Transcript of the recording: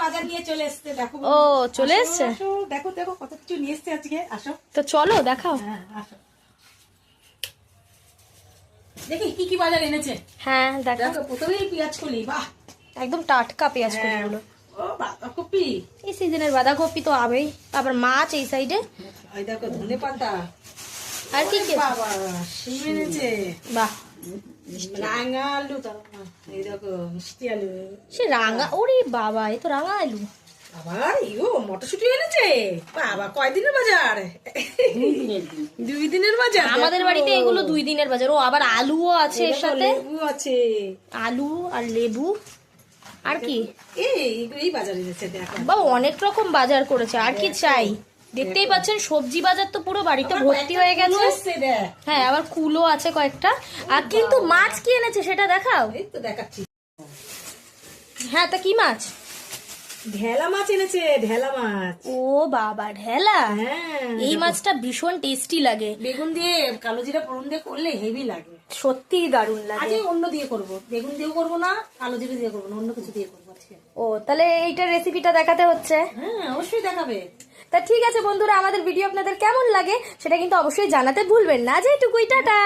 বাজার নিয়ে চলে এসছে, দেখো। ও চলে এসছে, দেখো দেখো কত কিছু নিয়ে এসছে আজকে। আসো তো চলো দেখাও। হ্যাঁ আসো, দেখি কি কি বাজার এনেছে। হ্যাঁ দেখো, দেখো প্রথমেই পেঁয়াজ কলি, বাহ একদম টাটকা পেঁয়াজ কলিগুলো। ও বাঁধাকপি, এই সিজনের বাঁধাকপি তো আবেই। আবার মাছ এই সাইডে, এই দেখো ধনে পাতা, আর কি কি? বাবা শিম এনেছে, বাহ, রাঙা আলু, এই দেখো মিষ্টি আলু, সে রাঙা, ওরে বাবা এ তো রাঙা আলু। আবার ইও মটরশুটি এনেছে, বাবা কয়দিনের বাজার, 2 দিনের বাজার। আমাদের বাড়িতে এগুলো 2 দিনের বাজার। ও আবার আলুও আছে এর সাথে, লেবু আছে, আলু আর লেবু, আর কি এই বাজার এনেছে দেখো। বাবা অনেক রকম বাজার করেছে, আর কি চাই। দেখতেই পাচ্ছেন সবজি বাজার তো পুরো বাড়িতে ভর্তি হয়ে গেছে। হ্যাঁ আবার কুলো আছে কয়েকটা। আর কিন্তু মাছ কি এনেছে সেটা দেখাও। এই তো দেখাচ্ছি, হ্যাঁ তা কি মাছ? ঢেলা মাছ এনেছে, ঢেলা মাছ। ও বাবা ঢেলা, হ্যাঁ এই মাছটা ভীষণ টেস্টি লাগে। বেগুন দিয়ে কালো জিরা ফোড়ন দিয়ে করলে হেভি লাগে, সত্যি দারুণ লাগে। আজকে অন্য দিয়ে করব, বেগুন দিয়েও করবো না, কালো জিরা দিয়ে করবো না, অন্য কিছু দিয়ে করবো আজকে। ও তাহলে এইটার রেসিপিটা দেখাতে হচ্ছে। হ্যাঁ অবশ্যই দেখাবে। তা ঠিক আছে বন্ধুরা, আমাদের ভিডিও আপনাদের কেমন লাগে সেটা কিন্তু অবশ্যই জানাতে ভুলবেন না। যেটুকুই টাটা।